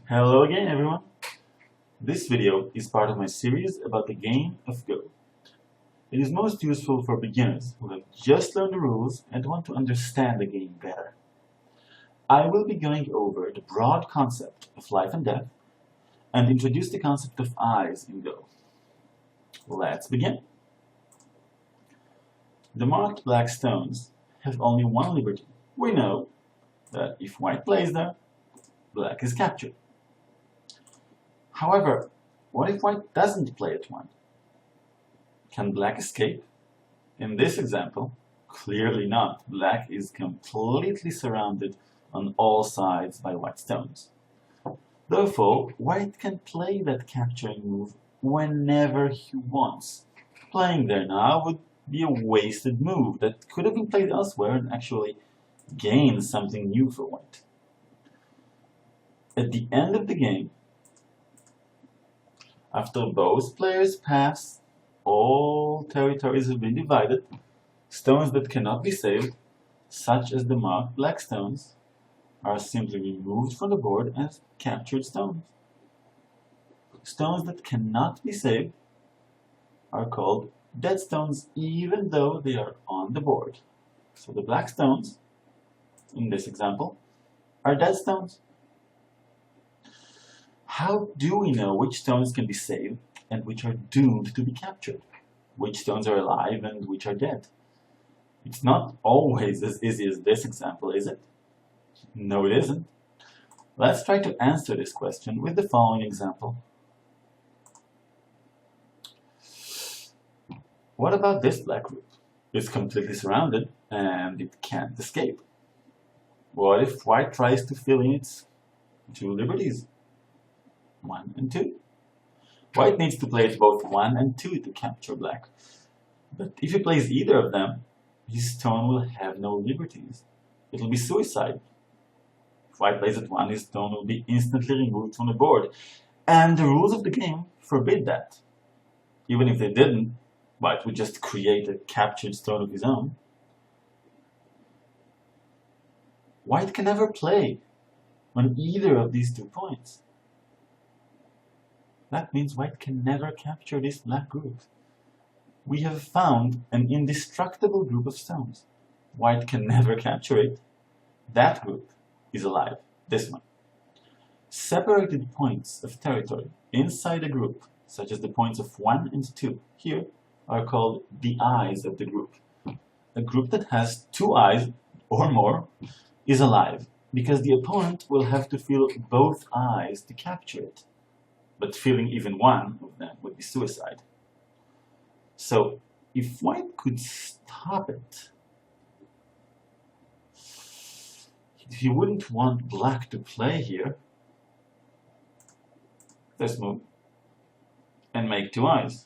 Hello again, everyone. This video is part of my series about the game of Go. It is most useful for beginners who have just learned the rules and want to understand the game better. I will be going over the broad concept of life and death and introduce the concept of eyes in Go. Let's begin. The marked black stones have only one liberty. We know that if white plays there, black is captured. However, what if white doesn't play at 1? Can black escape? In this example, clearly not. Black is completely surrounded on all sides by white stones. Therefore, white can play that capturing move whenever he wants. Playing there now would be a wasted move that could have been played elsewhere and actually gain something new for white. At the end of the game, after both players pass, all territories have been divided. Stones that cannot be saved, such as the marked black stones, are simply removed from the board as captured stones. Stones that cannot be saved are called dead stones even though they are on the board. So the black stones, in this example, are dead stones. How do we know which stones can be saved and which are doomed to be captured? Which stones are alive and which are dead? It's not always as easy as this example, is it? No, it isn't. Let's try to answer this question with the following example. What about this black group? It's completely surrounded and it can't escape. What if white tries to fill in its 2 liberties? 1 and 2. White needs to play at both 1 and 2 to capture black. But if he plays either of them, his stone will have no liberties. It will be suicide. If white plays at 1, his stone will be instantly removed from the board. And the rules of the game forbid that. Even if they didn't, white would just create a captured stone of his own. White can never play on either of these 2 points. That means white can never capture this black group. We have found an indestructible group of stones. White can never capture it. That group is alive, this one. Separated points of territory inside a group, such as the points of 1 and 2, here are called the eyes of the group. A group that has 2 eyes or more is alive, because the opponent will have to fill both eyes to capture it. But filling even 1 of them would be suicide. So, if white could stop it, he wouldn't want black to play here, this move, and make 2 eyes.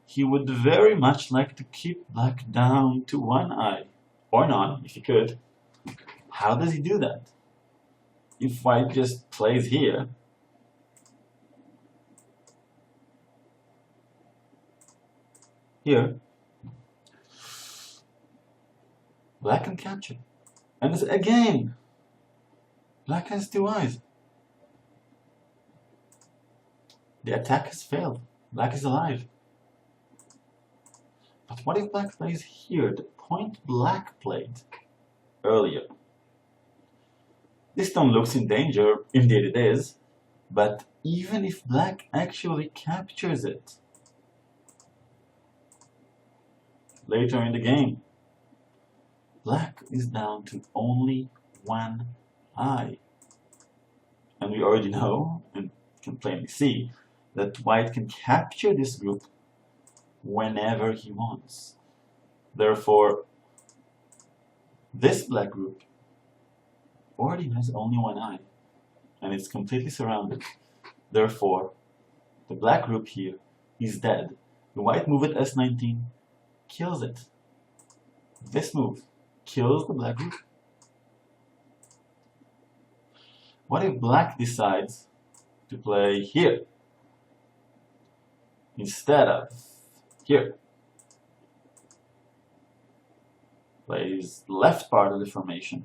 He would very much like to keep black down to 1 eye, or none, if he could. How does he do that? If white just plays here, black can capture. And again, black has 2 eyes. The attack has failed. Black is alive. But what if black plays here, the point black played earlier? This stone looks in danger, indeed it is, but even if black actually captures it, later in the game, black is down to only 1 eye. And we already know, and can plainly see, that white can capture this group whenever he wants. Therefore, this black group already has only 1 eye, and it's completely surrounded. Therefore, the black group here is dead. The white move at S19 kills it. This move kills the black group. What if black decides to play here instead of here? Plays the left part of the formation.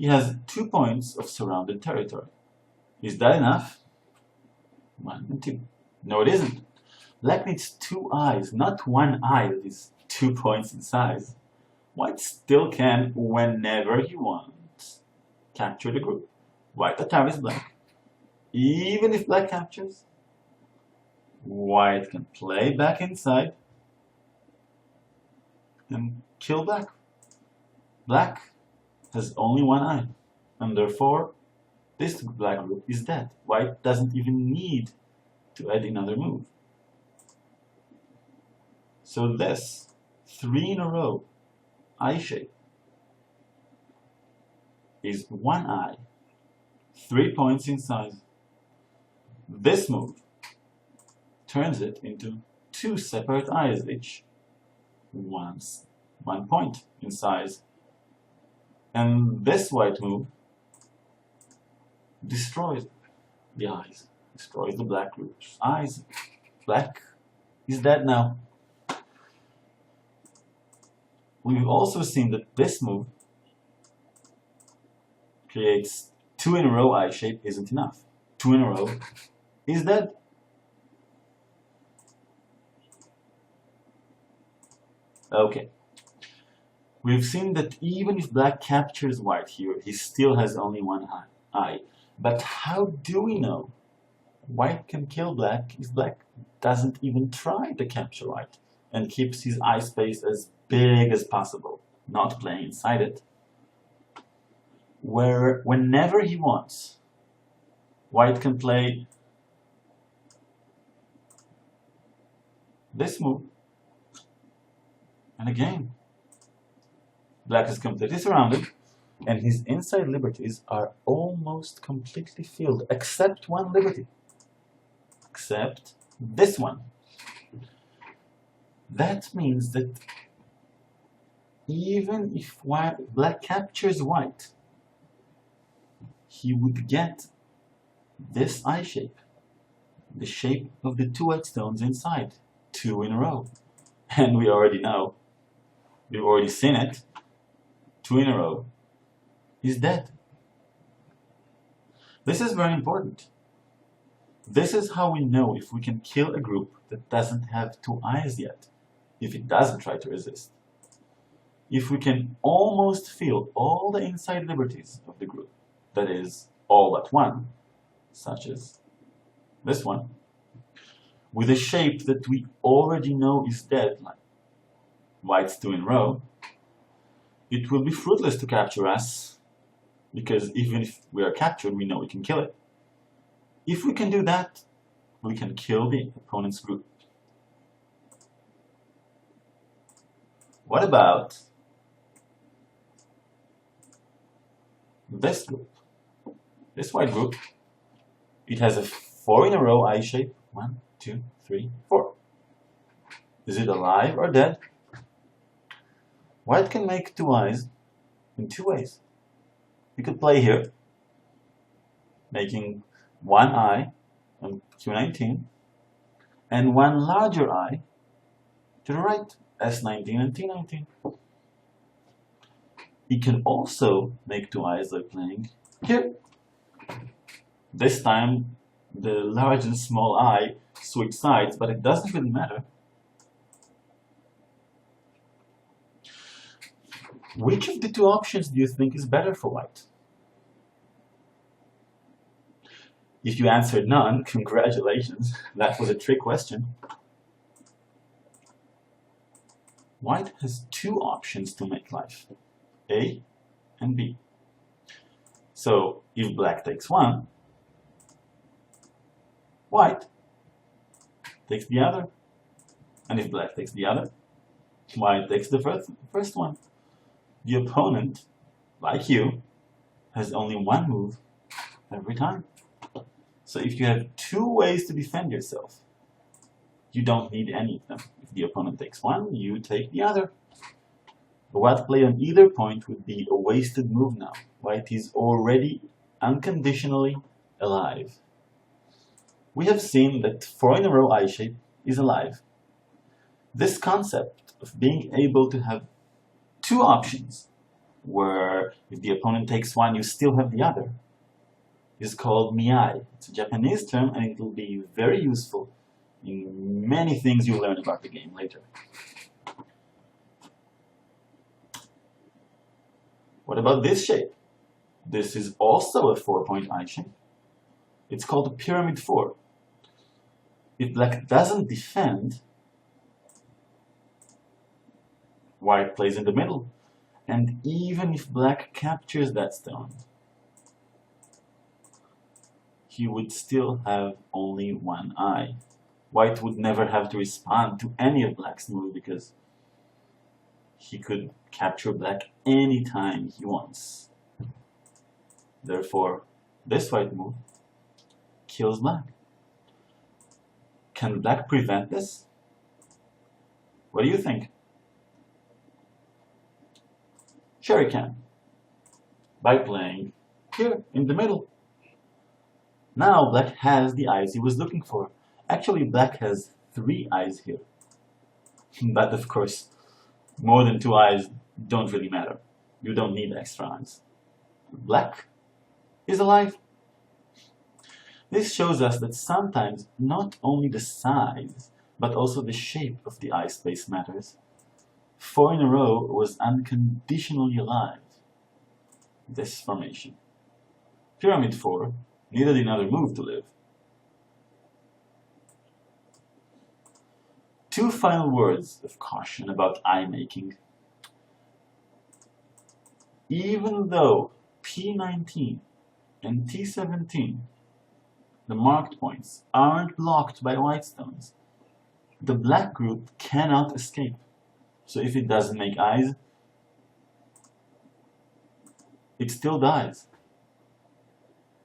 He has 2 points of surrounded territory. Is that enough? 1 and 2. No, it isn't. Black needs 2 eyes, not 1 eye that is 2 points in size. White still can, whenever he wants, capture the group. White attacks black. Even if black captures, white can play back inside and kill black. Black has only 1 eye, and therefore this black group is dead. White doesn't even need to add another move. So this 3 in a row eye shape is 1 eye, 3 points in size. This move turns it into 2 separate eyes, each 1 point in size. And this white move destroys the eyes, destroys the black group's eyes. Black is dead now. We've also seen that this move creates 2 in a row eye shape isn't enough. 2 in a row is dead. Okay. We've seen that even if black captures white here, he still has only 1 eye. But how do we know white can kill black if black doesn't even try to capture white and keeps his eye space as big as possible, not playing inside it? Whenever he wants, white can play this move, and again, black is completely surrounded, and his inside liberties are almost completely filled, except 1 liberty, except this one. That means that even if black captures white, he would get this eye shape, the shape of the 2 white stones inside, 2 in a row. And we already know, we've already seen it, 2 in a row is dead. This is very important. This is how we know if we can kill a group that doesn't have 2 eyes yet, if it doesn't try to resist. If we can almost fill all the inside liberties of the group, that is, all but 1, such as this one, with a shape that we already know is dead, like white's 2 in a row, it will be fruitless to capture us, because even if we are captured, we know we can kill it. If we can do that, we can kill the opponent's group. What about this group? This white group, it has a 4 in a row eye shape. 1, 2, 3, 4. Is it alive or dead? White can make 2 eyes in 2 ways. We could play here, making 1 eye on Q19 and 1 larger eye to the right, S19 and T19. He can also make 2 eyes like playing here. This time the large and small eye switch sides, but it doesn't really matter. Which of the 2 options do you think is better for white? If you answered none, congratulations, that was a trick question. White has 2 options to make life, A and B. So if black takes 1, white takes the other. And if black takes the other, white takes the first one. The opponent, like you, has only 1 move every time. So if you have 2 ways to defend yourself, you don't need any of them. If the opponent takes 1, you take the other. A white play on either point would be a wasted move now. White is already unconditionally alive. We have seen that 4 in a row eye shape is alive. This concept of being able to have 2 options where if the opponent takes one, you still have the other, is called miai. It's a Japanese term, and it will be very useful in many things you learn about the game later. What about this shape? This is also a 4-point eye shape. It's called a pyramid 4. If black doesn't defend, white plays in the middle. And even if black captures that stone, he would still have only one eye. White would never have to respond to any of black's moves because he could capture black anytime he wants. Therefore, this white move kills black. Can black prevent this? What do you think? Sure he can. By playing here in the middle. Now black has the eyes he was looking for. Actually, black has 3 eyes here. But of course, more than 2 eyes don't really matter. You don't need extra eyes. Black is alive. This shows us that sometimes not only the size, but also the shape of the eye space matters. 4 in a row was unconditionally alive. This formation. Pyramid 4 needed another move to live. 2 final words of caution about eye making. Even though P19 and T17, the marked points, aren't blocked by white stones, the black group cannot escape. So if it doesn't make eyes, it still dies.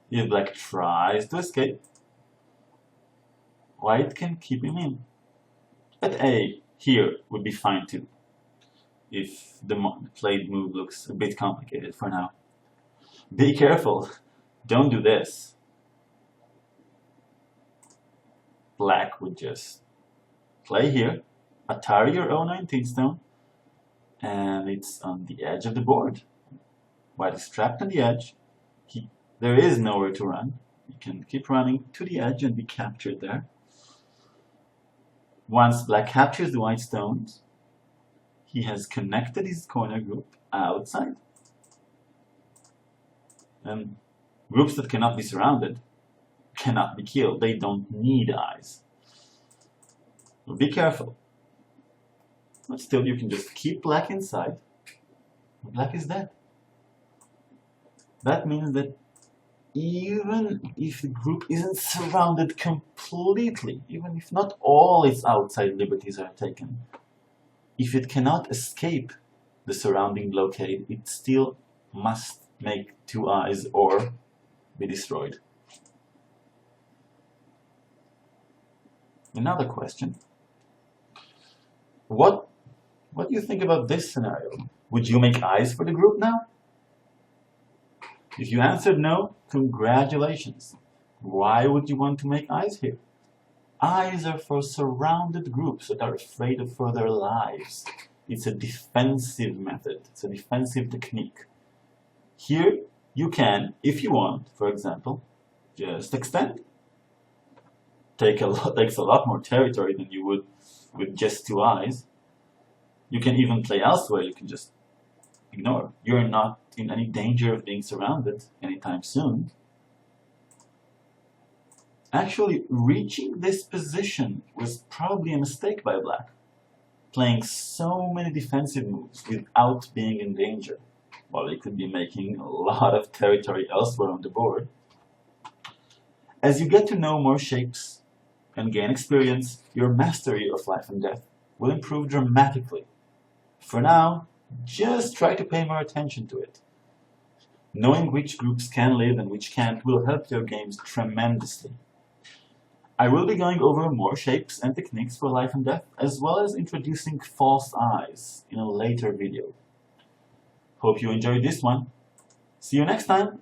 If black tries to escape, white can keep him in. But A here would be fine too, if the played move looks a bit complicated for now. Be careful, don't do this. Black would just play here, Atari your O19 stone, and it's on the edge of the board. White is trapped on the edge. There is nowhere to run. You can keep running to the edge and be captured there. Once black captures the white stones, he has connected his corner group outside. And groups that cannot be surrounded cannot be killed. They don't need eyes. So be careful. But still, you can just keep black inside. Black is dead. That means that even if the group isn't surrounded completely, even if not all its outside liberties are taken, if it cannot escape the surrounding blockade, it still must make 2 eyes or be destroyed. Another question. What do you think about this scenario? Would you make eyes for the group now? If you answered no, congratulations. Why would you want to make eyes here? Eyes are for surrounded groups that are afraid for their lives. It's a defensive method. It's a defensive technique. Here, you can, if you want, for example, just extend. Takes a lot more territory than you would with just 2 eyes. You can even play elsewhere. You can just ignore. You're not in any danger of being surrounded anytime soon. Actually, reaching this position was probably a mistake by black, playing so many defensive moves without being in danger, while he could be making a lot of territory elsewhere on the board. As you get to know more shapes and gain experience, your mastery of life and death will improve dramatically. For now, just try to pay more attention to it. Knowing which groups can live and which can't will help your games tremendously. I will be going over more shapes and techniques for life and death, as well as introducing false eyes in a later video. Hope you enjoyed this one. See you next time!